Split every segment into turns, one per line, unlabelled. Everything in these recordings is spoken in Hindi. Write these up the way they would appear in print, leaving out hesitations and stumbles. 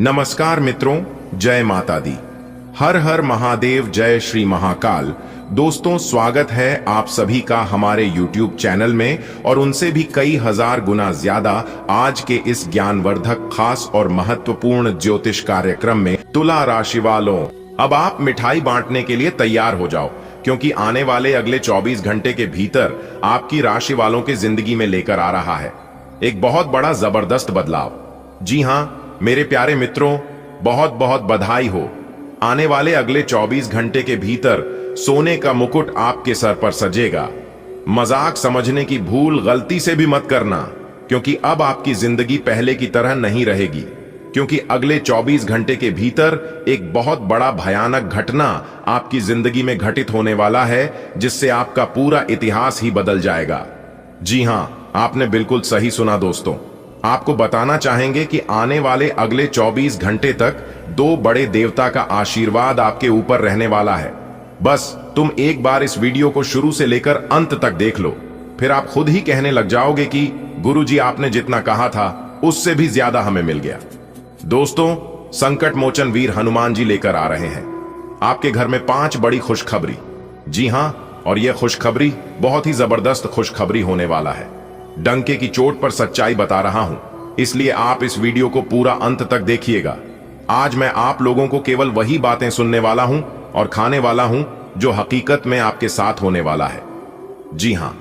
नमस्कार मित्रों, जय माता दी। हर हर महादेव, जय श्री महाकाल। दोस्तों, स्वागत है आप सभी का हमारे YouTube चैनल में और उनसे भी कई हजार गुना ज्यादा आज के इस ज्ञानवर्धक, खास और महत्वपूर्ण ज्योतिष कार्यक्रम में। तुला राशि वालों, अब आप मिठाई बांटने के लिए तैयार हो जाओ, क्योंकि आने वाले अगले 24 घंटे के भीतर आपकी राशि वालों की जिंदगी में लेकर आ रहा है एक बहुत बड़ा जबरदस्त बदलाव। जी हाँ मेरे प्यारे मित्रों, बहुत बहुत बधाई हो। आने वाले अगले 24 घंटे के भीतर सोने का मुकुट आपके सर पर सजेगा। मजाक समझने की भूल गलती से भी मत करना, क्योंकि अब आपकी जिंदगी पहले की तरह नहीं रहेगी। क्योंकि अगले 24 घंटे के भीतर एक बहुत बड़ा भयानक घटना आपकी जिंदगी में घटित होने वाला है, जिससे आपका पूरा इतिहास ही बदल जाएगा। जी हां, आपने बिल्कुल सही सुना दोस्तों। आपको बताना चाहेंगे कि आने वाले अगले 24 घंटे तक दो बड़े देवता का आशीर्वाद आपके ऊपर रहने वाला है। बस तुम एक बार इस वीडियो को शुरू से लेकर अंत तक देख लो, फिर आप खुद ही कहने लग जाओगे कि गुरुजी आपने जितना कहा था उससे भी ज्यादा हमें मिल गया। दोस्तों, संकट मोचन वीर हनुमान जी लेकर आ रहे हैं आपके घर में 5 बड़ी खुशखबरी। जी हां, और यह खुशखबरी बहुत ही जबरदस्त खुशखबरी होने वाला है। डंके की चोट पर सच्चाई बता रहा हूं, इसलिए आप इस वीडियो को पूरा अंत तक देखिएगा। आज मैं आप लोगों को केवल वही बातें सुनने वाला हूं और खाने वाला हूं जो हकीकत में आपके साथ होने वाला है। जी हां,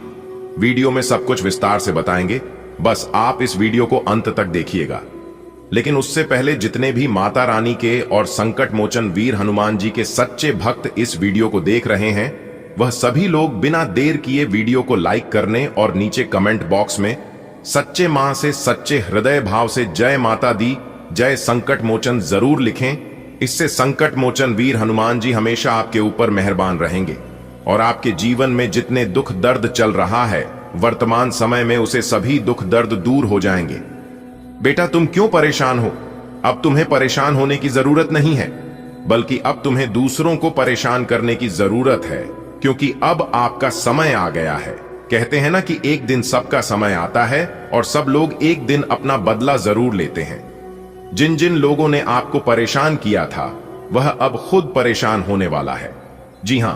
वीडियो में सब कुछ विस्तार से बताएंगे, बस आप इस वीडियो को अंत तक देखिएगा। लेकिन उससे पहले जितने भी माता रानी के और संकट मोचन वीर हनुमान जी के सच्चे भक्त इस वीडियो को देख रहे हैं, वह सभी लोग बिना देर किए वीडियो को लाइक करने और नीचे कमेंट बॉक्स में सच्चे मां से सच्चे हृदय भाव से जय माता दी, जय संकट मोचन जरूर लिखें। इससे संकट मोचन वीर हनुमान जी हमेशा आपके ऊपर मेहरबान रहेंगे और आपके जीवन में जितने दुख दर्द चल रहा है वर्तमान समय में, उसे सभी दुख दर्द दूर हो जाएंगे। बेटा, तुम क्यों परेशान हो? अब तुम्हें परेशान होने की जरूरत नहीं है, बल्कि अब तुम्हें दूसरों को परेशान करने की जरूरत है, क्योंकि अब आपका समय आ गया है। कहते हैं ना कि एक दिन सबका समय आता है और सब लोग एक दिन अपना बदला जरूर लेते हैं। जिन जिन लोगों ने आपको परेशान किया था वह अब खुद परेशान होने वाला है। जी हां,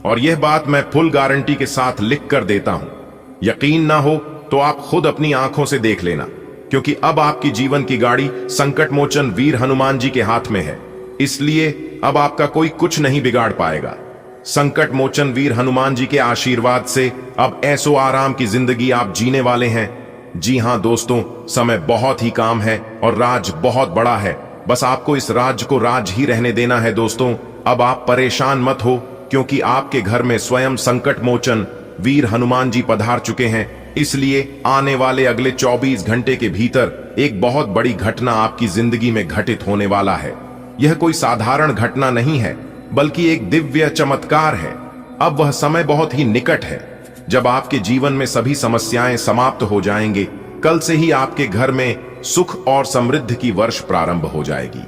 और यह बात मैं फुल गारंटी के साथ लिख कर देता हूं। यकीन ना हो तो आप खुद अपनी आंखों से देख लेना, क्योंकि अब आपकी जीवन की गाड़ी संकट मोचन वीर हनुमान जी के हाथ में है। इसलिए अब आपका कोई कुछ नहीं बिगाड़ पाएगा। संकट मोचन वीर हनुमान जी के आशीर्वाद से अब ऐसो आराम की जिंदगी आप जीने वाले हैं। जी हां दोस्तों, समय बहुत ही काम है और राज बहुत बड़ा है। बस आपको इस राज को राज ही रहने देना है दोस्तों। अब आप परेशान मत हो, क्योंकि आपके घर में स्वयं संकट मोचन वीर हनुमान जी पधार चुके हैं। इसलिए आने वाले अगले 24 घंटे के भीतर एक बहुत बड़ी घटना आपकी जिंदगी में घटित होने वाला है। यह कोई साधारण घटना नहीं है, बल्कि एक दिव्य चमत्कार है। अब वह समय बहुत ही निकट है जब आपके जीवन में सभी समस्याएं समाप्त हो जाएंगे। कल से ही आपके घर में सुख और समृद्धि की वर्ष प्रारंभ हो जाएगी।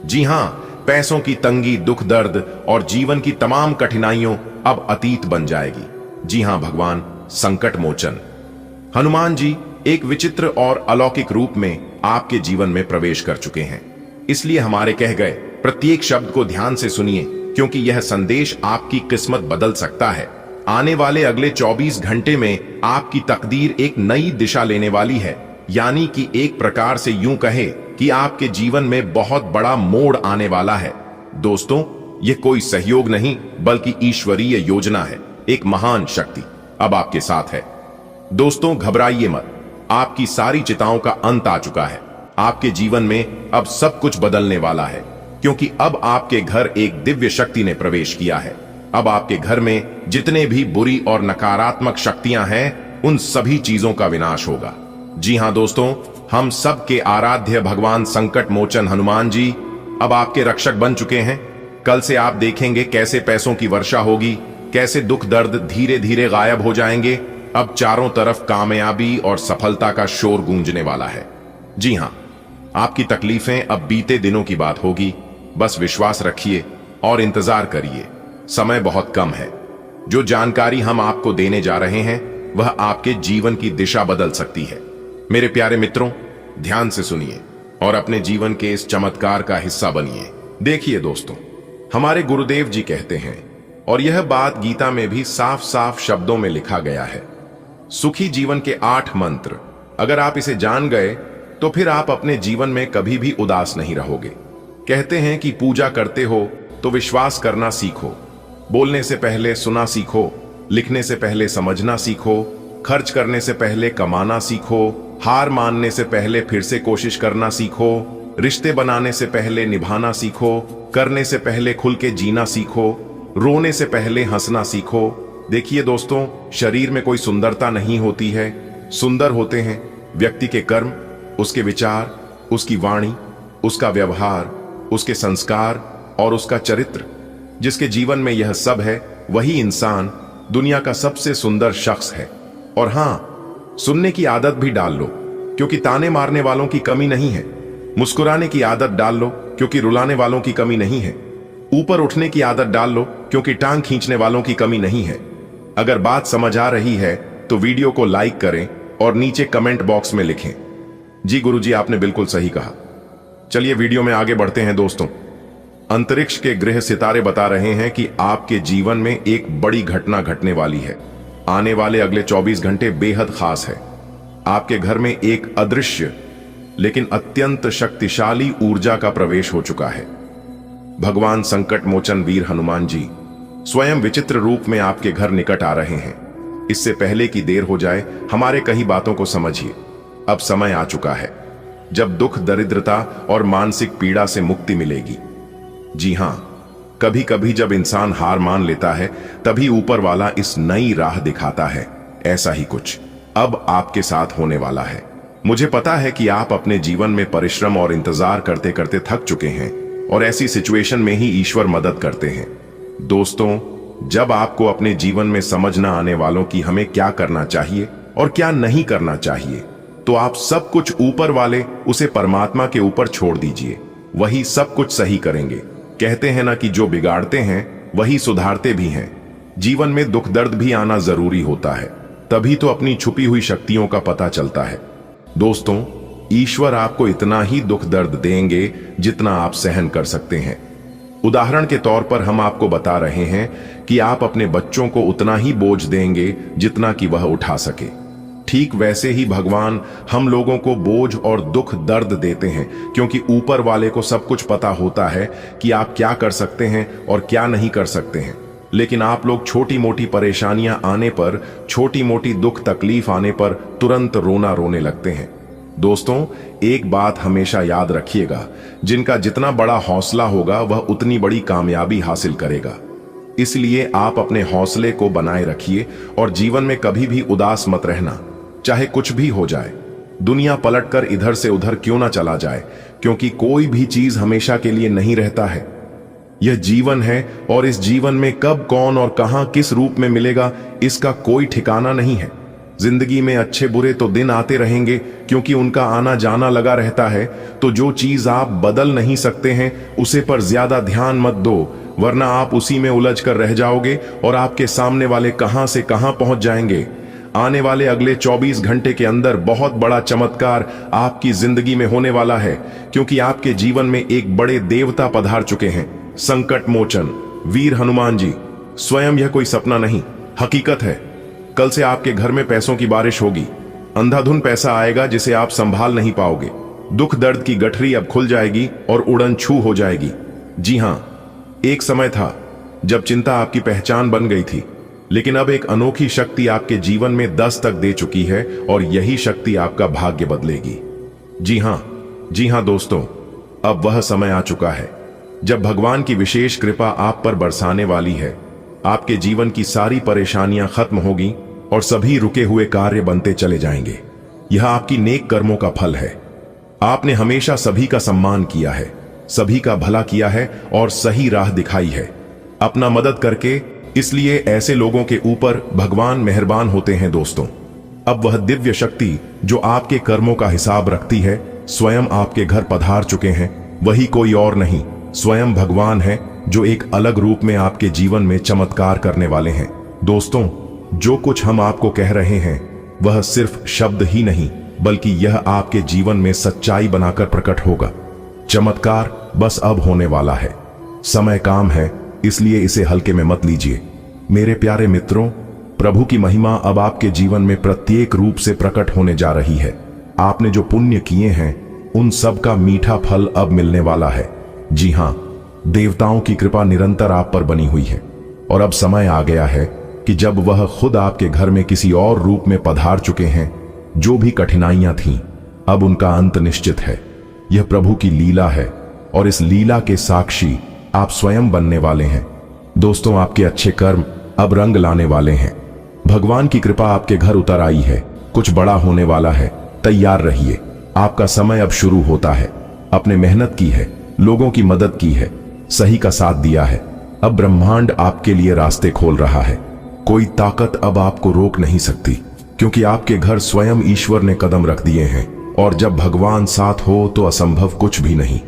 जी हां, पैसों की तंगी, दुख दर्द और जीवन की तमाम कठिनाइयों अब अतीत बन जाएगी। जी हां, भगवान संकट मोचन हनुमान जी एक विचित्र और अलौकिक रूप में आपके जीवन में प्रवेश कर चुके हैं। इसलिए हमारे कह गए प्रत्येक शब्द को ध्यान से सुनिए, क्योंकि यह संदेश आपकी किस्मत बदल सकता है। आने वाले अगले 24 घंटे में आपकी तकदीर एक नई दिशा लेने वाली है। यानी कि एक प्रकार से यूं कहे कि आपके जीवन में बहुत बड़ा मोड़ आने वाला है। दोस्तों, यह कोई सहयोग नहीं, बल्कि ईश्वरीय योजना है। एक महान शक्ति अब आपके साथ है। दोस्तों, घबराइए मत, आपकी सारी चिंताओं का अंत आ चुका है। आपके जीवन में अब सब कुछ बदलने वाला है, क्योंकि अब आपके घर एक दिव्य शक्ति ने प्रवेश किया है। अब आपके घर में जितने भी बुरी और नकारात्मक शक्तियां हैं, उन सभी चीजों का विनाश होगा। जी हां दोस्तों, हम सब के आराध्य भगवान संकट मोचन हनुमान जी अब आपके रक्षक बन चुके हैं। कल से आप देखेंगे कैसे पैसों की वर्षा होगी, कैसे दुख दर्द धीरे धीरे गायब हो जाएंगे। अब चारों तरफ कामयाबी और सफलता का शोर गूंजने वाला है। जी हां, आपकी तकलीफें अब बीते दिनों की बात होगी। बस विश्वास रखिए और इंतजार करिए। समय बहुत कम है। जो जानकारी हम आपको देने जा रहे हैं वह आपके जीवन की दिशा बदल सकती है। मेरे प्यारे मित्रों, ध्यान से सुनिए और अपने जीवन के इस चमत्कार का हिस्सा बनिए। देखिए दोस्तों, हमारे गुरुदेव जी कहते हैं, और यह बात गीता में भी साफ साफ शब्दों में लिखा गया है, सुखी जीवन के 8 मंत्र अगर आप इसे जान गए तो फिर आप अपने जीवन में कभी भी उदास नहीं रहोगे। कहते हैं कि पूजा करते हो तो विश्वास करना सीखो, बोलने से पहले सुना सीखो, लिखने से पहले समझना सीखो, खर्च करने से पहले कमाना सीखो, हार मानने से पहले फिर से कोशिश करना सीखो, रिश्ते बनाने से पहले निभाना सीखो, करने से पहले खुल के जीना सीखो, रोने से पहले हंसना सीखो। देखिए दोस्तों, शरीर में कोई सुंदरता नहीं होती है, सुंदर होते हैं व्यक्ति के कर्म, उसके विचार, उसकी वाणी, उसका व्यवहार, उसके संस्कार और उसका चरित्र। जिसके जीवन में यह सब है वही इंसान दुनिया का सबसे सुंदर शख्स है। और हां, सुनने की आदत भी डाल लो, क्योंकि ताने मारने वालों की कमी नहीं है। मुस्कुराने की आदत डाल लो, क्योंकि रुलाने वालों की कमी नहीं है। ऊपर उठने की आदत डाल लो, क्योंकि टांग खींचने वालों की कमी नहीं है। अगर बात समझ आ रही है तो वीडियो को लाइक करें और नीचे कमेंट बॉक्स में लिखें, जी गुरुजी आपने बिल्कुल सही कहा। चलिए वीडियो में आगे बढ़ते हैं दोस्तों। अंतरिक्ष के ग्रह सितारे बता रहे हैं कि आपके जीवन में एक बड़ी घटना घटने वाली है। आने वाले अगले 24 घंटे बेहद खास है। आपके घर में एक अदृश्य लेकिन अत्यंत शक्तिशाली ऊर्जा का प्रवेश हो चुका है। भगवान संकट मोचन वीर हनुमान जी स्वयं विचित्र रूप में आपके घर निकट आ रहे हैं। इससे पहले कि देर हो जाए, हमारे कई बातों को समझिए। अब समय आ चुका है जब दुख, दरिद्रता और मानसिक पीड़ा से मुक्ति मिलेगी। जी हां, कभी कभी जब इंसान हार मान लेता है तभी ऊपर वाला इस नई राह दिखाता है। ऐसा ही कुछ अब आपके साथ होने वाला है। मुझे पता है कि आप अपने जीवन में परिश्रम और इंतजार करते करते थक चुके हैं, और ऐसी सिचुएशन में ही ईश्वर मदद करते हैं। दोस्तों, जब आपको अपने जीवन में समझ न आने वालों की हमें क्या करना चाहिए और क्या नहीं करना चाहिए, तो आप सब कुछ ऊपर वाले उसे परमात्मा के ऊपर छोड़ दीजिए। वही सब कुछ सही करेंगे। कहते हैं ना कि जो बिगाड़ते हैं वही सुधारते भी हैं। जीवन में दुख दर्द भी आना जरूरी होता है, तभी तो अपनी छुपी हुई शक्तियों का पता चलता है। दोस्तों, ईश्वर आपको इतना ही दुख दर्द देंगे जितना आप सहन कर सकते हैं। उदाहरण के तौर पर हम आपको बता रहे हैं कि आप अपने बच्चों को उतना ही बोझ देंगे जितना कि वह उठा सके। ठीक वैसे ही भगवान हम लोगों को बोझ और दुख दर्द देते हैं, क्योंकि ऊपर वाले को सब कुछ पता होता है कि आप क्या कर सकते हैं और क्या नहीं कर सकते हैं। लेकिन आप लोग छोटी मोटी परेशानियां आने पर, छोटी मोटी दुख तकलीफ आने पर तुरंत रोना रोने लगते हैं। दोस्तों, एक बात हमेशा याद रखिएगा, जिनका जितना बड़ा हौसला होगा वह उतनी बड़ी कामयाबी हासिल करेगा। इसलिए आप अपने हौसले को बनाए रखिए और जीवन में कभी भी उदास मत रहना, चाहे कुछ भी हो जाए। दुनिया पलटकर इधर से उधर क्यों ना चला जाए, क्योंकि कोई भी चीज हमेशा के लिए नहीं रहता है। यह जीवन है और इस जीवन में कब, कौन और कहां, किस रूप में मिलेगा, इसका कोई ठिकाना नहीं है। जिंदगी में अच्छे बुरे तो दिन आते रहेंगे, क्योंकि उनका आना जाना लगा रहता है। तो जो चीज आप बदल नहीं सकते हैं उसे पर ज्यादा ध्यान मत दो, वरना आप उसी में उलझ कर रह जाओगे और आपके सामने वाले कहां से कहां पहुंच जाएंगे। आने वाले अगले 24 घंटे के अंदर बहुत बड़ा चमत्कार आपकी जिंदगी में होने वाला है, क्योंकि आपके जीवन में एक बड़े देवता पधार चुके हैं। संकट मोचन वीर हनुमान जी स्वयं। यह कोई सपना नहीं, हकीकत है। कल से आपके घर में पैसों की बारिश होगी। अंधाधुन पैसा आएगा जिसे आप संभाल नहीं पाओगे। दुख दर्द की गठरी अब खुल जाएगी और उड़न छू हो जाएगी। जी हां, एक समय था जब चिंता आपकी पहचान बन गई थी, लेकिन अब एक अनोखी शक्ति आपके जीवन में दस्तक दे चुकी है और यही शक्ति आपका भाग्य बदलेगी। जी हां दोस्तों, अब वह समय आ चुका है जब भगवान की विशेष कृपा आप पर बरसाने वाली है। आपके जीवन की सारी परेशानियां खत्म होगी और सभी रुके हुए कार्य बनते चले जाएंगे। यह आपकी नेक कर्मों का फल है। आपने हमेशा सभी का सम्मान किया है, सभी का भला किया है और सही राह दिखाई है अपना मदद करके। इसलिए ऐसे लोगों के ऊपर भगवान मेहरबान होते हैं दोस्तों। अब वह दिव्य शक्ति जो आपके कर्मों का हिसाब रखती है स्वयं आपके घर पधार चुके हैं। वही कोई और नहीं, स्वयं भगवान है, जो एक अलग रूप में आपके जीवन में चमत्कार करने वाले हैं। दोस्तों, जो कुछ हम आपको कह रहे हैं वह सिर्फ शब्द ही नहीं बल्कि यह आपके जीवन में सच्चाई बनाकर प्रकट होगा। चमत्कार बस अब होने वाला है। समय काम है, इसलिए इसे हल्के में मत लीजिए। मेरे प्यारे मित्रों, प्रभु की महिमा अब आपके जीवन में प्रत्येक रूप से प्रकट होने जा रही है। आपने जो पुण्य किए हैं उन सब का मीठा फल अब मिलने वाला है। जी हां, देवताओं की कृपा निरंतर आप पर बनी हुई है और अब समय आ गया है कि जब वह खुद आपके घर में किसी और रूप में पधार चुके हैं। जो भी कठिनाइयां थीं, अब उनका अंत निश्चित है। यह प्रभु की लीला है और इस लीला के साक्षी आप स्वयं बनने वाले हैं। दोस्तों, आपके अच्छे कर्म अब रंग लाने वाले हैं। भगवान की कृपा आपके घर उतर आई है। कुछ बड़ा होने वाला है, तैयार रहिए। आपका समय अब शुरू होता है। आपने मेहनत की है, लोगों की मदद की है, सही का साथ दिया है। अब ब्रह्मांड आपके लिए रास्ते खोल रहा है। कोई ताकत अब आपको रोक नहीं सकती, क्योंकि आपके घर स्वयं ईश्वर ने कदम रख दिए हैं और जब भगवान साथ हो तो असंभव कुछ भी नहीं।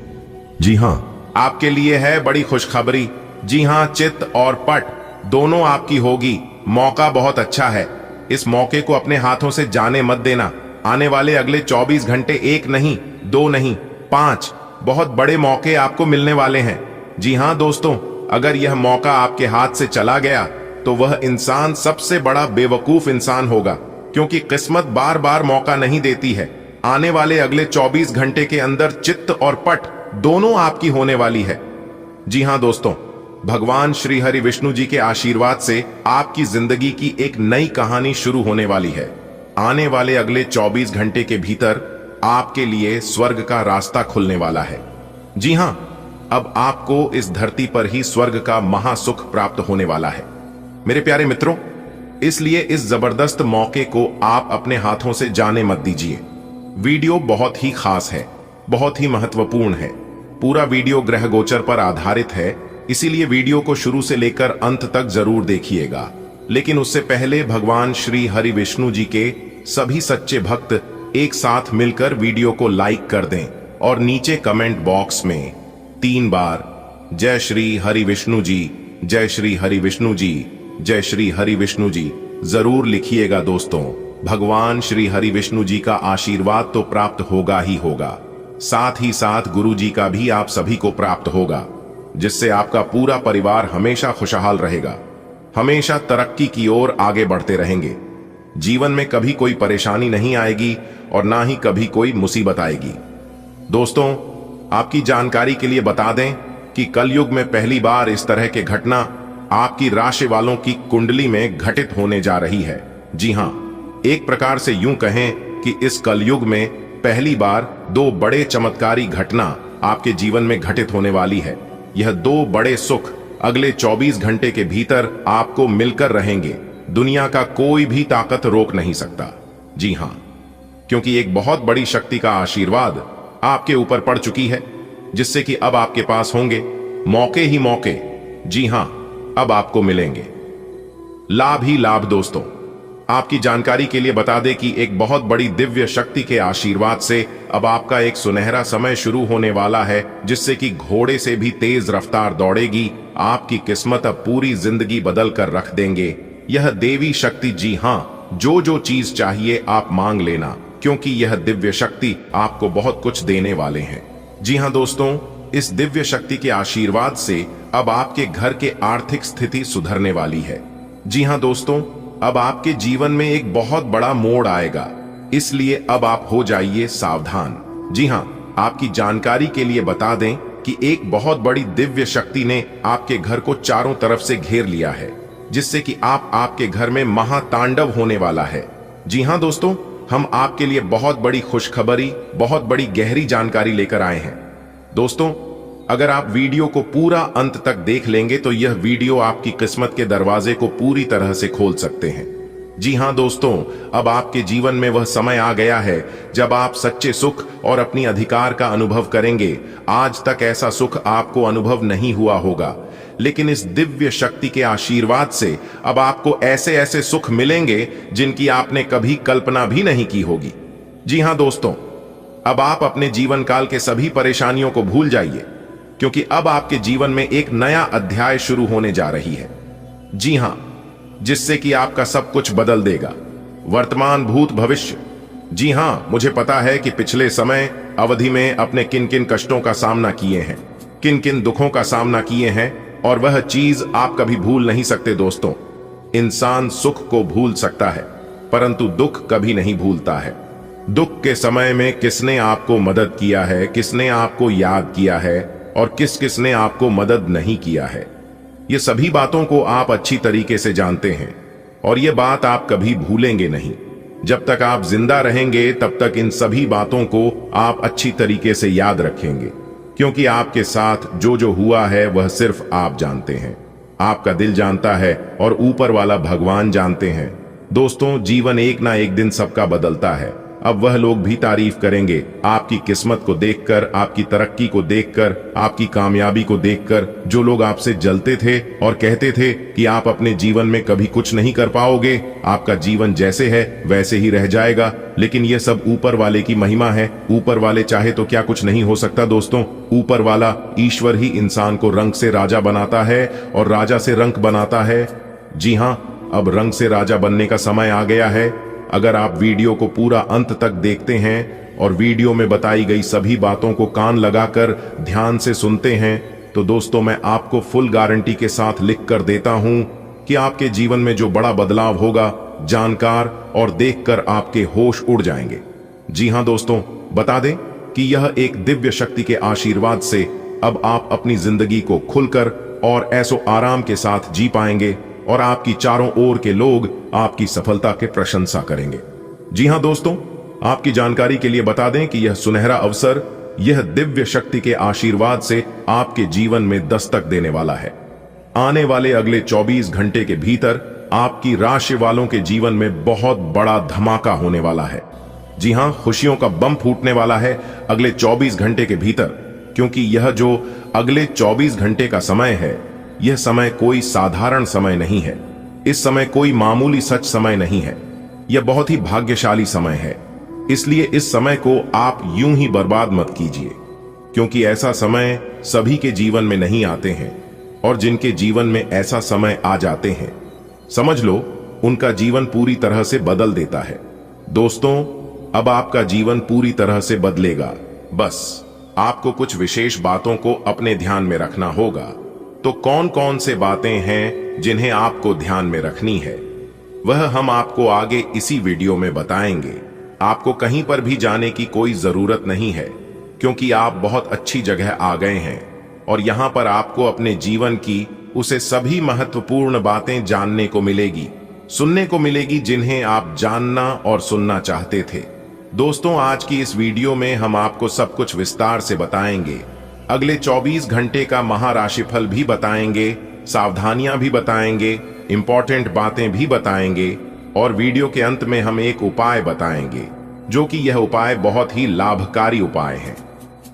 जी हां, आपके लिए है बड़ी खुशखबरी। जी हां, चित्त और पट दोनों आपकी होगी। मौका बहुत अच्छा है। इस मौके को अपने हाथों से जाने मत देना। आने वाले अगले 24 घंटे एक नहीं, दो नहीं, 5 बहुत बड़े मौके आपको मिलने वाले हैं। जी हां दोस्तों, अगर यह मौका आपके हाथ से चला गया तो वह इंसान सबसे बड़ा बेवकूफ इंसान होगा, क्योंकि किस्मत बार बार मौका नहीं देती है। आने वाले अगले 24 घंटे के अंदर चित्त और पट दोनों आपकी होने वाली है। जी हां दोस्तों, भगवान श्री हरि विष्णु जी के आशीर्वाद से आपकी जिंदगी की एक नई कहानी शुरू होने वाली है। आने वाले अगले 24 घंटे के भीतर आपके लिए स्वर्ग का रास्ता खुलने वाला है। जी हां, अब आपको इस धरती पर ही स्वर्ग का महासुख प्राप्त होने वाला है मेरे प्यारे मित्रों। इसलिए इस जबरदस्त मौके को आप अपने हाथों से जाने मत दीजिए। वीडियो बहुत ही खास है, बहुत ही महत्वपूर्ण है। पूरा वीडियो ग्रह गोचर पर आधारित है, इसीलिए वीडियो को शुरू से लेकर अंत तक जरूर देखिएगा। लेकिन उससे पहले भगवान श्री हरि विष्णु जी के सभी सच्चे भक्त एक साथ मिलकर वीडियो को लाइक कर दें और नीचे कमेंट बॉक्स में 3 बार जय श्री हरि विष्णु जी, जय श्री हरि विष्णु जी, जय श्री हरि विष्णु जी जरूर लिखिएगा। दोस्तों, भगवान श्री हरि विष्णु जी का आशीर्वाद तो प्राप्त होगा ही होगा, साथ ही साथ गुरु जी का भी आप सभी को प्राप्त होगा, जिससे आपका पूरा परिवार हमेशा खुशहाल रहेगा, हमेशा तरक्की की ओर आगे बढ़ते रहेंगे। जीवन में कभी कोई परेशानी नहीं आएगी और ना ही कभी कोई मुसीबत आएगी। दोस्तों, आपकी जानकारी के लिए बता दें कि कलयुग में पहली बार इस तरह के घटना आपकी राशि वालों की कुंडली में घटित होने जा रही है। जी हां, एक प्रकार से यूं कहें कि इस कलयुग में पहली बार 2 बड़े चमत्कारी घटना आपके जीवन में घटित होने वाली है। यह 2 बड़े सुख अगले 24 घंटे के भीतर आपको मिलकर रहेंगे। दुनिया का कोई भी ताकत रोक नहीं सकता। जी हां, क्योंकि एक बहुत बड़ी शक्ति का आशीर्वाद आपके ऊपर पड़ चुकी है, जिससे कि अब आपके पास होंगे मौके ही मौके। जी हां, अब आपको मिलेंगे लाभ ही लाभ। दोस्तों, आपकी जानकारी के लिए बता दें कि एक बहुत बड़ी दिव्य शक्ति के आशीर्वाद से अब आपका एक सुनहरा समय शुरू होने वाला है, जिससे कि घोड़े से भी तेज रफ्तार दौड़ेगी। आपकी किस्मत अब पूरी जिंदगी बदल कर रख देंगे यह देवी शक्ति। जी हां, जो जो चीज चाहिए आप मांग लेना, क्योंकि यह दिव्य शक्ति आपको बहुत कुछ देने वाले हैं। जी हां दोस्तों, इस दिव्य शक्ति के आशीर्वाद से अब आपके घर के आर्थिक स्थिति सुधरने वाली है। जी हां दोस्तों, अब आपके जीवन में एक बहुत बड़ा मोड़ आएगा, इसलिए अब आप हो जाइए सावधान। जी हां, आपकी जानकारी के लिए बता दें कि एक बहुत बड़ी दिव्य शक्ति ने आपके घर को चारों तरफ से घेर लिया है, जिससे कि आपके घर में महातांडव होने वाला है। जी हां दोस्तों, हम आपके लिए बहुत बड़ी खुशखबरी, बहुत बड़ी गहरी जानकारी लेकर आए हैं। दोस्तों, अगर आप वीडियो को पूरा अंत तक देख लेंगे तो यह वीडियो आपकी किस्मत के दरवाजे को पूरी तरह से खोल सकते हैं। जी हां दोस्तों, अब आपके जीवन में वह समय आ गया है जब आप सच्चे सुख और अपनी अधिकार का अनुभव करेंगे। आज तक ऐसा सुख आपको अनुभव नहीं हुआ होगा, लेकिन इस दिव्य शक्ति के आशीर्वाद से अब आपको ऐसे ऐसे सुख मिलेंगे जिनकी आपने कभी कल्पना भी नहीं की होगी। जी हां दोस्तों, अब आप अपने जीवन काल के सभी परेशानियों को भूल जाइए, क्योंकि अब आपके जीवन में एक नया अध्याय शुरू होने जा रही है। जी हां, जिससे कि आपका सब कुछ बदल देगा। वर्तमान, भूत, भविष्य जी हाँ, मुझे पता है कि पिछले समय अवधि में अपने किन किन कष्टों का सामना किए हैं, किन किन दुखों का सामना किए हैं, और वह चीज आप कभी भूल नहीं सकते दोस्तों। इंसान सुख को भूल सकता है, परंतु दुख कभी नहीं भूलता है। दुख के समय में किसने आपको मदद किया है, किसने आपको याद किया है, और किस किसने आपको मदद नहीं किया है, ये सभी बातों को आप अच्छी तरीके से जानते हैं, और ये बात आप कभी भूलेंगे नहीं। जब तक आप जिंदा रहेंगे तब तक इन सभी बातों को आप अच्छी तरीके से याद रखेंगे, क्योंकि आपके साथ जो जो हुआ है वह सिर्फ आप जानते हैं, आपका दिल जानता है और ऊपर वाला भगवान जानते हैं। दोस्तों, जीवन एक ना एक दिन सबका बदलता है। अब वह लोग भी तारीफ करेंगे आपकी किस्मत को देखकर, आपकी तरक्की को देखकर, आपकी कामयाबी को देखकर। जो लोग आपसे जलते थे और कहते थे कि आप अपने जीवन में कभी कुछ नहीं कर पाओगे, आपका जीवन जैसे है वैसे ही रह जाएगा, लेकिन यह सब ऊपर वाले की महिमा है। ऊपर वाले चाहे तो क्या कुछ नहीं हो सकता दोस्तों। ऊपर वाला ईश्वर ही इंसान को रंग से राजा बनाता है और राजा से रंक बनाता है। जी हाँ, अब रंग से राजा बनने का समय आ गया है। अगर आप वीडियो को पूरा अंत तक देखते हैं और वीडियो में बताई गई सभी बातों को कान लगाकर ध्यान से सुनते हैं, तो दोस्तों मैं आपको फुल गारंटी के साथ लिख कर देता हूं कि आपके जीवन में जो बड़ा बदलाव होगा, जानकार और देखकर आपके होश उड़ जाएंगे। जी हां दोस्तों, बता दें कि यह एक दिव्य शक्ति के आशीर्वाद से अब आप अपनी जिंदगी को खुलकर और ऐसो आराम के साथ जी पाएंगे, और आपकी चारों ओर के लोग आपकी सफलता के प्रशंसा करेंगे। जी हां दोस्तों, आपकी जानकारी के लिए बता दें कि यह सुनहरा अवसर, यह दिव्य शक्ति के आशीर्वाद से आपके जीवन में दस्तक देने वाला है। आने वाले अगले 24 घंटे के भीतर आपकी राशि वालों के जीवन में बहुत बड़ा धमाका होने वाला है। जी हां, खुशियों का बम फूटने वाला है अगले 24 घंटे के भीतर, क्योंकि यह जो अगले 24 घंटे का समय है, यह समय कोई साधारण समय नहीं है। इस समय कोई मामूली सच समय नहीं है, यह बहुत ही भाग्यशाली समय है। इसलिए इस समय को आप यूं ही बर्बाद मत कीजिए, क्योंकि ऐसा समय सभी के जीवन में नहीं आते हैं, और जिनके जीवन में ऐसा समय आ जाते हैं, समझ लो उनका जीवन पूरी तरह से बदल देता है। दोस्तों, अब आपका जीवन पूरी तरह से बदलेगा। बस आपको कुछ विशेष बातों को अपने ध्यान में रखना होगा। तो कौन कौन से बातें हैं जिन्हें आपको ध्यान में रखनी है, वह हम आपको आगे इसी वीडियो में बताएंगे। आपको कहीं पर भी जाने की कोई जरूरत नहीं है, क्योंकि आप बहुत अच्छी जगह आ गए हैं, और यहां पर आपको अपने जीवन की उसे सभी महत्वपूर्ण बातें जानने को मिलेगी, सुनने को मिलेगी, जिन्हें आप जानना और सुनना चाहते थे। दोस्तों, आज की इस वीडियो में हम आपको सब कुछ विस्तार से बताएंगे। अगले 24 घंटे का महाराशिफल भी बताएंगे, सावधानियां भी बताएंगे, इंपॉर्टेंट बातें भी बताएंगे, और वीडियो के अंत में हम एक उपाय बताएंगे, जो कि यह उपाय बहुत ही लाभकारी उपाय है।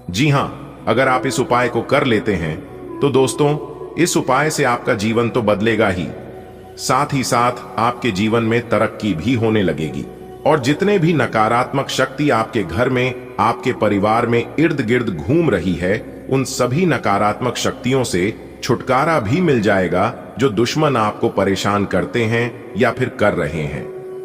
जी हां, अगर आप इस उपाय को कर लेते हैं तो दोस्तों, इस उपाय से आपका जीवन तो बदलेगा ही, साथ ही साथ आपके जीवन में तरक्की भी होने लगेगी, और जितने भी नकारात्मक शक्ति आपके घर में, आपके परिवार में इर्द गिर्द घूम रही है, उन सभी नकारात्मक शक्तियों से छुटकारा भी मिल जाएगा, जो दुश्मन आपको परेशान करते हैं या फिर कर रहे हैं,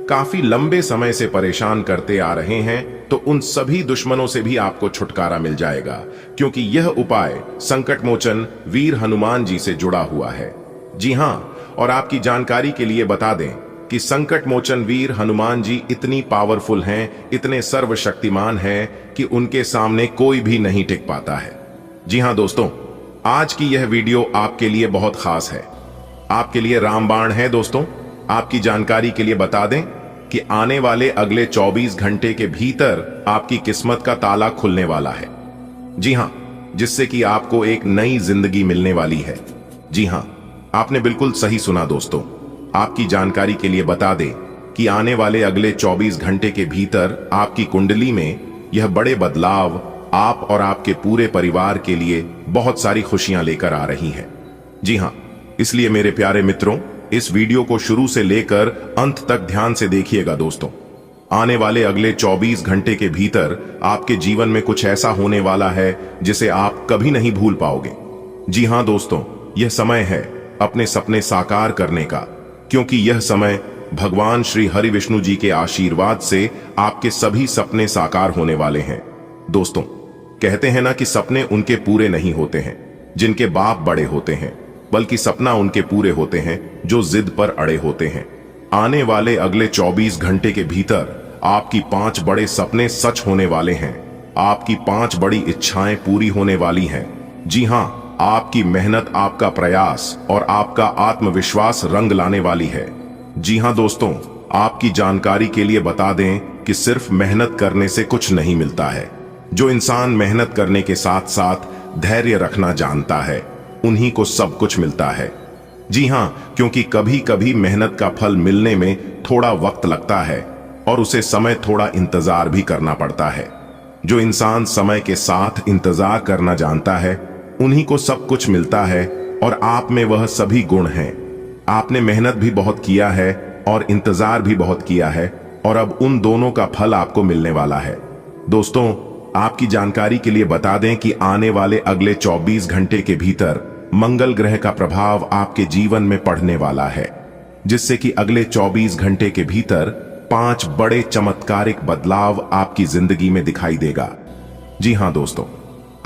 काफी लंबे समय से परेशान करते आ रहे हैं। तो उन सभी दुश्मनों से भी आपको छुटकारा मिल जाएगा, क्योंकि यह उपाय संकट मोचन वीर हनुमान जी से जुड़ा हुआ है। जी हां, और आपकी जानकारी के लिए बता दें कि संकट मोचन वीर हनुमान जी इतनी पावरफुल हैं, इतने सर्वशक्तिमान हैं कि उनके सामने कोई भी नहीं टिक पाता है। जी हां दोस्तों, आज की यह वीडियो आपके लिए बहुत खास है, आपके लिए रामबाण है। दोस्तों, आपकी जानकारी के लिए बता दें कि आने वाले अगले 24 घंटे के भीतर आपकी किस्मत का ताला खुलने वाला है। जी हां, जिससे कि आपको एक नई जिंदगी मिलने वाली है। जी हां, आपने बिल्कुल सही सुना दोस्तों। आपकी जानकारी के लिए बता दें कि आने वाले अगले 24 घंटे के भीतर आपकी कुंडली में यह बड़े बदलाव आप और आपके पूरे परिवार के लिए बहुत सारी खुशियां लेकर आ रही हैं। जी हां, इसलिए मेरे प्यारे मित्रों, इस वीडियो को शुरू से लेकर अंत तक ध्यान से देखिएगा दोस्तों। आने वाले अगले 24 घंटे के भीतर आपके जीवन में कुछ ऐसा होने वाला है जिसे आप कभी नहीं भूल पाओगे। जी हां दोस्तों, यह समय है अपने सपने साकार करने का, क्योंकि यह समय भगवान श्री हरि विष्णु जी के आशीर्वाद से आपके सभी सपने साकार होने वाले हैं। दोस्तों, कहते हैं ना कि सपने उनके पूरे नहीं होते हैं जिनके बाप बड़े होते हैं, बल्कि सपना उनके पूरे होते हैं जो जिद पर अड़े होते हैं। आने वाले अगले 24 घंटे के भीतर आपकी 5 बड़े सपने सच होने वाले हैं। आपकी 5 बड़ी इच्छाएं पूरी होने वाली हैं। जी हां, आपकी मेहनत, आपका प्रयास और आपका आत्मविश्वास रंग लाने वाली है। जी हां दोस्तों, आपकी जानकारी के लिए बता दें कि सिर्फ मेहनत करने से कुछ नहीं मिलता है। जो इंसान मेहनत करने के साथ साथ धैर्य रखना जानता है, उन्हीं को सब कुछ मिलता है। जी हां, क्योंकि कभी कभी मेहनत का फल मिलने में थोड़ा वक्त लगता है और उसे समय थोड़ा इंतजार भी करना पड़ता है। जो इंसान समय के साथ इंतजार करना जानता है, उन्हीं को सब कुछ मिलता है और आप में वह सभी गुण हैं। आपने मेहनत भी बहुत किया है और इंतजार भी बहुत किया है और अब उन दोनों का फल आपको मिलने वाला है। दोस्तों, आपकी जानकारी के लिए बता दें कि आने वाले अगले 24 घंटे के भीतर मंगल ग्रह का प्रभाव आपके जीवन में पड़ने वाला है, जिससे कि अगले 24 घंटे के भीतर 5 बड़े चमत्कारिक बदलाव आपकी जिंदगी में दिखाई देगा। जी हां दोस्तों,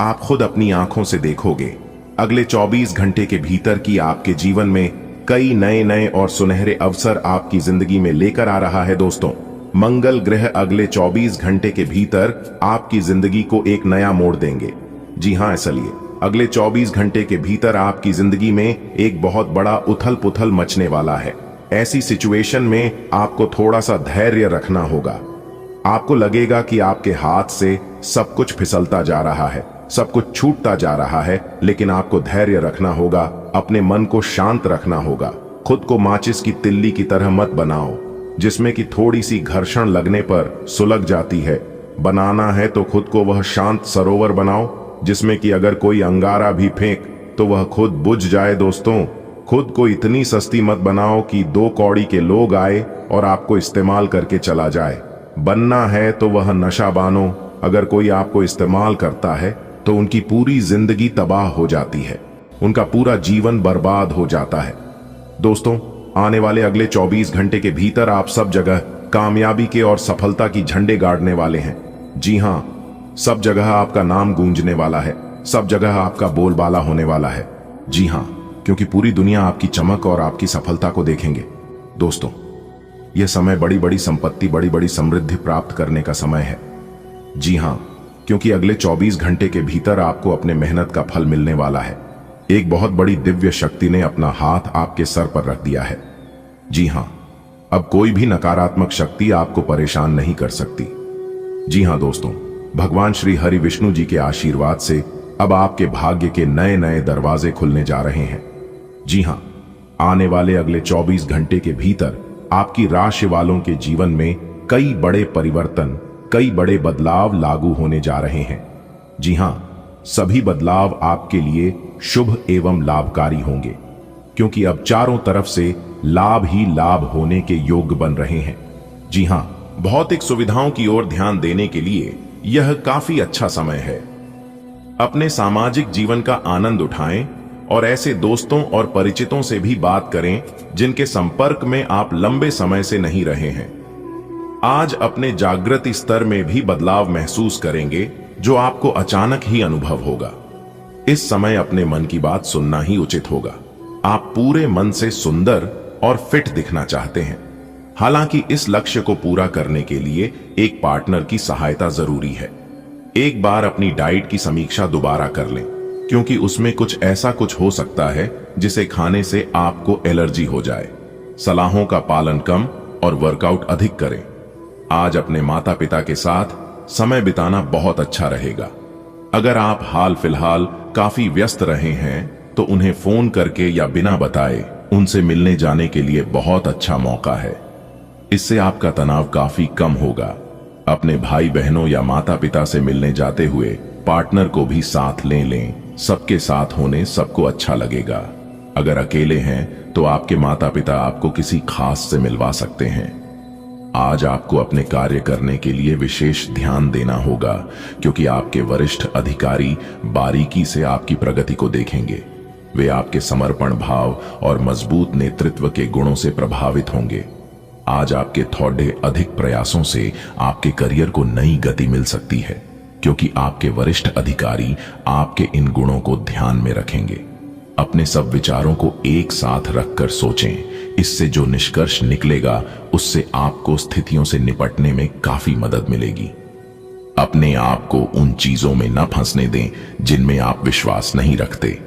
आप खुद अपनी आंखों से देखोगे अगले 24 घंटे के भीतर की आपके जीवन में कई नए नए और सुनहरे अवसर आपकी जिंदगी में लेकर आ रहा है। दोस्तों, मंगल ग्रह अगले 24 घंटे के भीतर आपकी जिंदगी को एक नया मोड़ देंगे। जी हां, इसलिए अगले 24 घंटे के भीतर आपकी जिंदगी में एक बहुत बड़ा उथल पुथल मचने वाला है। ऐसी सिचुएशन में आपको थोड़ा सा धैर्य रखना होगा। आपको लगेगा कि आपके हाथ से सब कुछ फिसलता जा रहा है, सब कुछ छूटता जा रहा है, लेकिन आपको धैर्य रखना होगा, अपने मन को शांत रखना होगा। खुद को माचिस की तिल्ली की तरह मत बनाओ, जिसमें कि थोड़ी सी घर्षण लगने पर सुलग जाती है। बनाना है तो खुद को वह शांत सरोवर बनाओ, जिसमें कि अगर कोई अंगारा भी फेंक तो वह खुद बुझ जाए। दोस्तों, खुद को इतनी सस्ती मत बनाओ कि 2 कौड़ी के लोग आए और आपको इस्तेमाल करके चला जाए। बनना है तो वह नशा बानो। अगर कोई आपको इस्तेमाल करता है तो उनकी पूरी जिंदगी तबाह हो जाती है, उनका पूरा जीवन बर्बाद हो जाता है। दोस्तों, आने वाले अगले 24 घंटे के भीतर आप सब जगह कामयाबी के और सफलता की झंडे गाड़ने वाले हैं। जी हां, सब जगह आपका नाम गूंजने वाला है, सब जगह आपका बोलबाला होने वाला है। जी हां, क्योंकि पूरी दुनिया आपकी चमक और आपकी सफलता को देखेंगे। दोस्तों, यह समय बड़ी बड़ी संपत्ति, बड़ी बड़ी समृद्धि प्राप्त करने का समय है। जी हां, क्योंकि अगले 24 घंटे के भीतर आपको अपने मेहनत का फल मिलने वाला है। एक बहुत बड़ी दिव्य शक्ति ने अपना हाथ आपके सर पर रख दिया है। जी हां, अब कोई भी नकारात्मक शक्ति आपको परेशान नहीं कर सकती। जी हां दोस्तों, भगवान श्री हरि विष्णु जी के आशीर्वाद से अब आपके भाग्य के नए नए दरवाजे खुलने जा रहे हैं। जी हां, आने वाले अगले 24 घंटे के भीतर आपकी राशि वालों के जीवन में कई बड़े परिवर्तन, कई बड़े बदलाव लागू होने जा रहे हैं। जी हां, सभी बदलाव आपके लिए शुभ एवं लाभकारी होंगे, क्योंकि अब चारों तरफ से लाभ ही लाभ होने के योग बन रहे हैं। जी हां, भौतिक सुविधाओं की ओर ध्यान देने के लिए यह काफी अच्छा समय है। अपने सामाजिक जीवन का आनंद उठाएं और ऐसे दोस्तों और परिचितों से भी बात करें जिनके संपर्क में आप लंबे समय से नहीं रहे हैं। आज अपने जागृति स्तर में भी बदलाव महसूस करेंगे, जो आपको अचानक ही अनुभव होगा। इस समय अपने मन की बात सुनना ही उचित होगा। आप पूरे मन से सुंदर और फिट दिखना चाहते हैं। हालांकि इस लक्ष्य को पूरा करने के लिए एक पार्टनर की सहायता जरूरी है। एक बार अपनी डाइट की समीक्षा दोबारा कर लें, क्योंकि उसमें कुछ ऐसा कुछ हो सकता है जिसे खाने से आपको एलर्जी हो जाए। सलाहों का पालन कम और वर्कआउट अधिक करें। आज अपने माता पिता के साथ समय बिताना बहुत अच्छा रहेगा। अगर आप हाल फिलहाल काफी व्यस्त रहे हैं तो उन्हें फोन करके या बिना बताए उनसे मिलने जाने के लिए बहुत अच्छा मौका है। इससे आपका तनाव काफी कम होगा। अपने भाई बहनों या माता पिता से मिलने जाते हुए पार्टनर को भी साथ लें। सबके साथ होने सबको अच्छा लगेगा। अगर अकेले हैं तो आपके माता पिता आपको किसी खास से मिलवा सकते हैं। आज आपको अपने कार्य करने के लिए विशेष ध्यान देना होगा, क्योंकि आपके वरिष्ठ अधिकारी बारीकी से आपकी प्रगति को देखेंगे। वे आपके समर्पण भाव और मजबूत नेतृत्व के गुणों से प्रभावित होंगे। आज आपके थोड़े अधिक प्रयासों से आपके करियर को नई गति मिल सकती है, क्योंकि आपके वरिष्ठ अधिकारी आपके इन गुणों को ध्यान में रखेंगे। अपने सब विचारों को एक साथ रखकर सोचें। इससे जो निष्कर्ष निकलेगा उससे आपको स्थितियों से निपटने में काफी मदद मिलेगी। अपने आप को उन चीजों में न फंसने दें जिनमें आप विश्वास नहीं रखते।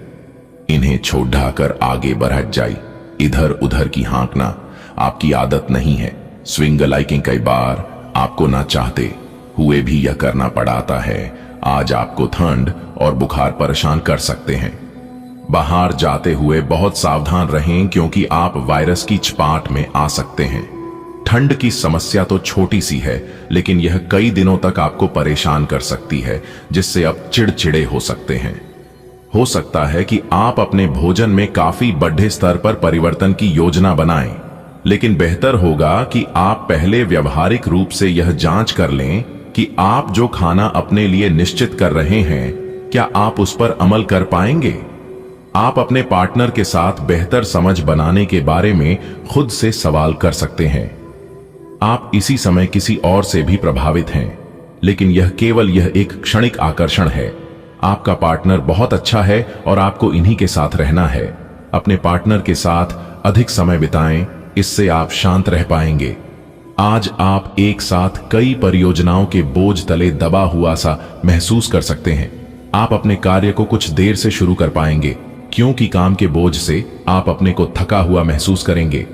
इन्हें छोड़ ढाकर आगे बढ़ जाइए। इधर उधर की हाँकना आपकी आदत नहीं है। स्विंग लाइकिंग कई बार आपको ना चाहते हुए भी यह करना पड़ता है। आज आपको ठंड और बुखार परेशान कर सकते हैं। बाहर जाते हुए बहुत सावधान रहें, क्योंकि आप वायरस की चपेट में आ सकते हैं। ठंड की समस्या तो छोटी सी है, लेकिन यह कई दिनों तक आपको परेशान कर सकती है, जिससे आप चिड़चिड़े हो सकते हैं। हो सकता है कि आप अपने भोजन में काफी बड़े स्तर पर परिवर्तन की योजना बनाएं, लेकिन बेहतर होगा कि आप पहले व्यवहारिक रूप से यह जांच कर लें कि आप जो खाना अपने लिए निश्चित कर रहे हैं, क्या आप उस पर अमल कर पाएंगे। आप अपने पार्टनर के साथ बेहतर समझ बनाने के बारे में खुद से सवाल कर सकते हैं। आप इसी समय किसी और से भी प्रभावित हैं, लेकिन यह केवल एक क्षणिक आकर्षण है। आपका पार्टनर बहुत अच्छा है और आपको इन्हीं के साथ रहना है। अपने पार्टनर के साथ अधिक समय बिताएं, इससे आप शांत रह पाएंगे। आज आप एक साथ कई परियोजनाओं के बोझ तले दबा हुआ सा महसूस कर सकते हैं। आप अपने कार्य को कुछ देर से शुरू कर पाएंगे, क्योंकि काम के बोझ से आप अपने को थका हुआ महसूस करेंगे।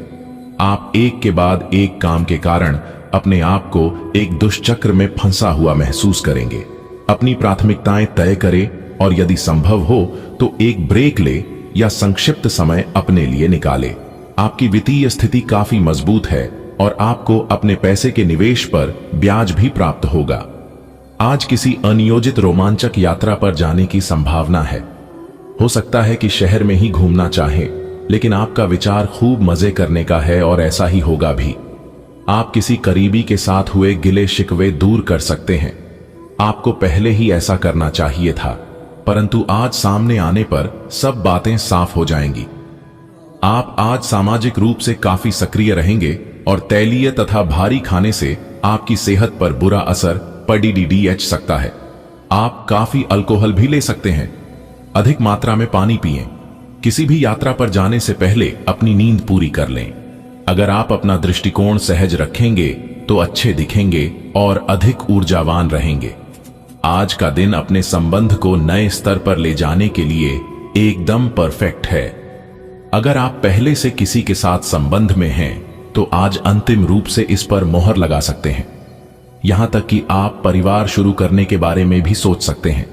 आप एक के बाद एक काम के कारण अपने आप को एक दुष्चक्र में फंसा हुआ महसूस करेंगे। अपनी प्राथमिकताएं तय करें और यदि संभव हो तो एक ब्रेक ले या संक्षिप्त समय अपने लिए निकाले। आपकी वित्तीय स्थिति काफी मजबूत है और आपको अपने पैसे के निवेश पर ब्याज भी प्राप्त होगा। आज किसी अनियोजित रोमांचक यात्रा पर जाने की संभावना है। हो सकता है कि शहर में ही घूमना चाहें, लेकिन आपका विचार खूब मजे करने का है और ऐसा ही होगा भी। आप किसी करीबी के साथ हुए गिले शिकवे दूर कर सकते हैं। आपको पहले ही ऐसा करना चाहिए था, परंतु आज सामने आने पर सब बातें साफ हो जाएंगी। आप आज सामाजिक रूप से काफी सक्रिय रहेंगे और तैलीय तथा भारी खाने से आपकी सेहत पर बुरा असर पड़ सकता है। आप काफी अल्कोहल भी ले सकते हैं। अधिक मात्रा में पानी पिएं। किसी भी यात्रा पर जाने से पहले अपनी नींद पूरी कर लें। अगर आप अपना दृष्टिकोण सहज रखेंगे तो अच्छे दिखेंगे और अधिक ऊर्जावान रहेंगे। आज का दिन अपने संबंध को नए स्तर पर ले जाने के लिए एकदम परफेक्ट है। अगर आप पहले से किसी के साथ संबंध में हैं तो आज अंतिम रूप से इस पर मोहर लगा सकते हैं। यहां तक कि आप परिवार शुरू करने के बारे में भी सोच सकते हैं।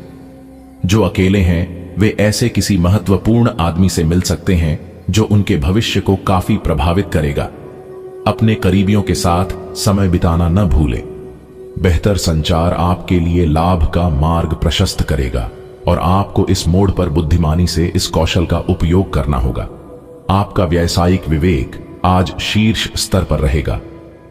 जो अकेले हैं वे ऐसे किसी महत्वपूर्ण आदमी से मिल सकते हैं जो उनके भविष्य को काफी प्रभावित करेगा। अपने करीबियों के साथ समय बिताना न भूलें। बेहतर संचार आपके लिए लाभ का मार्ग प्रशस्त करेगा और आपको इस मोड़ पर बुद्धिमानी से इस कौशल का उपयोग करना होगा। आपका व्यावसायिक विवेक आज शीर्ष स्तर पर रहेगा।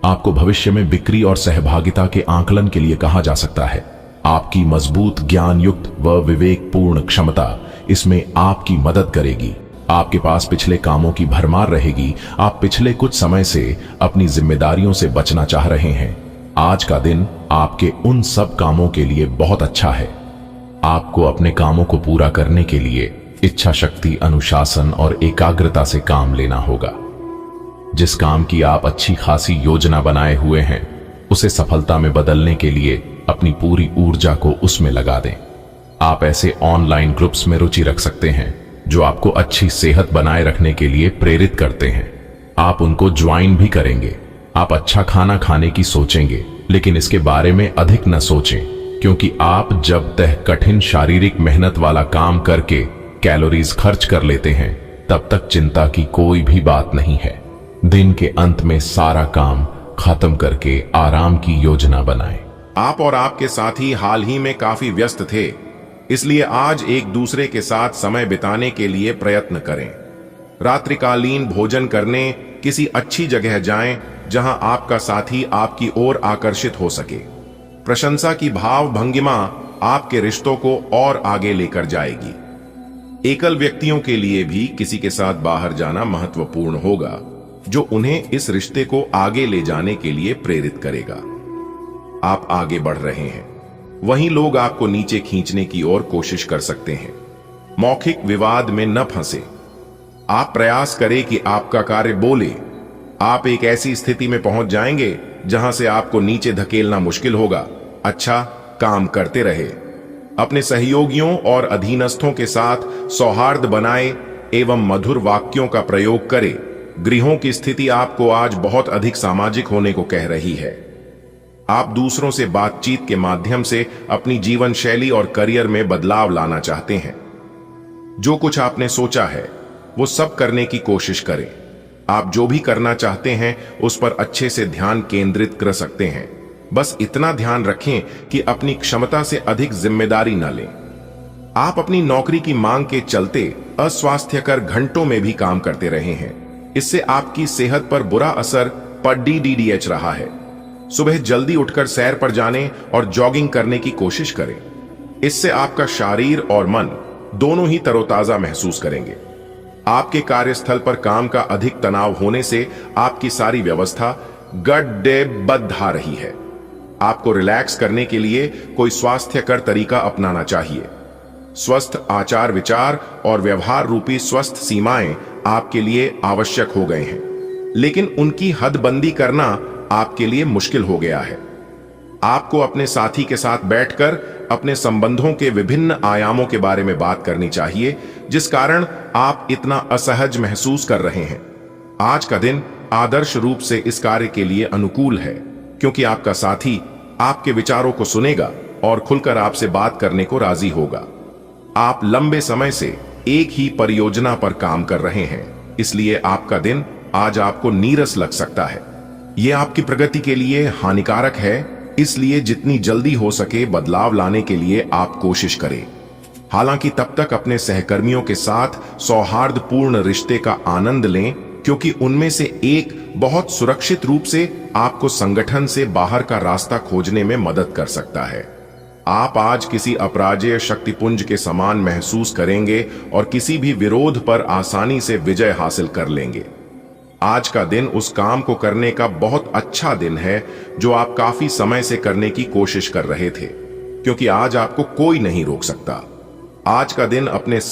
आपको भविष्य में बिक्री और सहभागिता के आकलन के लिए कहा जा सकता है। आपकी मजबूत ज्ञान युक्त व विवेकपूर्ण क्षमता इसमें आपकी मदद करेगी। आपके पास पिछले कामों की भरमार रहेगी। आप पिछले कुछ समय से अपनी जिम्मेदारियों से बचना चाह रहे हैं। आज का दिन आपके उन सब कामों के लिए बहुत अच्छा है। आपको अपने कामों को पूरा करने के लिए इच्छा शक्ति, अनुशासन और एकाग्रता से काम लेना होगा। जिस काम की आप अच्छी खासी योजना बनाए हुए हैं, उसे सफलता में बदलने के लिए अपनी पूरी ऊर्जा को उसमें लगा दें। आप ऐसे ऑनलाइन ग्रुप्स में रुचि रख सकते हैं जो आपको अच्छी सेहत बनाए रखने के लिए प्रेरित करते हैं। आप उनको ज्वाइन भी करेंगे। आप अच्छा खाना खाने की सोचेंगे, लेकिन इसके बारे में अधिक न सोचें, क्योंकि आप जब तक कठिन शारीरिक मेहनत वाला काम करके कैलोरीज खर्च कर लेते हैं, तब तक चिंता की कोई भी बात नहीं है। दिन के अंत में सारा काम खत्म करके आराम की योजना बनाएं।
आप और आपके साथी हाल ही में काफी व्यस्त थे, इसलिए आज एक दूसरे के साथ समय बिताने के लिए प्रयत्न करें। रात्रिकालीन भोजन करने किसी अच्छी जगह जाएं जहां आपका साथी आपकी ओर आकर्षित हो सके। प्रशंसा की भाव भंगिमा आपके रिश्तों को और आगे लेकर जाएगी। एकल व्यक्तियों के लिए भी किसी के साथ बाहर जाना महत्वपूर्ण होगा। जो उन्हें इस रिश्ते को आगे ले जाने के लिए प्रेरित करेगा। आप आगे बढ़ रहे हैं, वहीं लोग आपको नीचे खींचने की ओर कोशिश कर सकते हैं। मौखिक विवाद में न फंसे। आप प्रयास करें कि आपका कार्य बोले। आप एक ऐसी स्थिति में पहुंच जाएंगे जहां से आपको नीचे धकेलना मुश्किल होगा। अच्छा काम करते रहे। अपने सहयोगियों और अधीनस्थों के साथ सौहार्द बनाए एवं मधुर वाक्यों का प्रयोग करें। गृहों की स्थिति आपको आज बहुत अधिक सामाजिक होने को कह रही है। आप दूसरों से बातचीत के माध्यम से अपनी जीवन शैली और करियर में बदलाव लाना चाहते हैं। जो कुछ आपने सोचा है वो सब करने की कोशिश करें। आप जो भी करना चाहते हैं उस पर अच्छे से ध्यान केंद्रित कर सकते हैं। बस इतना ध्यान रखें कि अपनी क्षमता से अधिक जिम्मेदारी न लें। आप अपनी नौकरी की मांग के चलते अस्वास्थ्यकर घंटों में भी काम करते रहे हैं। इससे आपकी सेहत पर बुरा असर पड़ रहा है। सुबह जल्दी उठकर सैर पर जाने और जॉगिंग करने की कोशिश करें। इससे आपका शरीर और मन दोनों ही तरोताजा महसूस करेंगे। आपके कार्यस्थल पर काम का अधिक तनाव होने से आपकी सारी व्यवस्था गड़बड़ आ रही है। आपको रिलैक्स करने के लिए कोई स्वास्थ्यकर तरीका अपनाना चाहिए। स्वस्थ आचार विचार और व्यवहार रूपी स्वस्थ सीमाएं आपके लिए आवश्यक हो गए हैं, लेकिन उनकी हदबंदी करना आपके लिए मुश्किल हो गया है। आपको अपने साथी के साथ बैठकर अपने संबंधों के विभिन्न आयामों के बारे में बात करनी चाहिए, जिस कारण आप इतना असहज महसूस कर रहे हैं। आज का दिन आदर्श रूप से इस कार्य के लिए अनुकूल है, क्योंकि आपका साथी आपके विचारों को सुनेगा और खुलकर आपसे बात करने को राजी होगा। आप लंबे समय से एक ही परियोजना पर काम कर रहे हैं, इसलिए आपका दिन आज आपको नीरस लग सकता है। यह आपकी प्रगति के लिए हानिकारक है, इसलिए जितनी जल्दी हो सके बदलाव लाने के लिए आप कोशिश करें। हालांकि तब तक अपने सहकर्मियों के साथ सौहार्दपूर्ण रिश्ते का आनंद लें, क्योंकि उनमें से एक बहुत सुरक्षित रूप से आपको संगठन से बाहर का रास्ता खोजने में मदद कर सकता है। आप आज किसी अपराजेय शक्तिपुंज के समान महसूस करेंगे और किसी भी विरोध पर आसानी से विजय हासिल कर लेंगे। आज का दिन उस काम को करने का बहुत अच्छा दिन है जो आप काफी समय से करने की कोशिश कर रहे थे, क्योंकि आज आपको कोई नहीं रोक सकता। आज का दिन अपने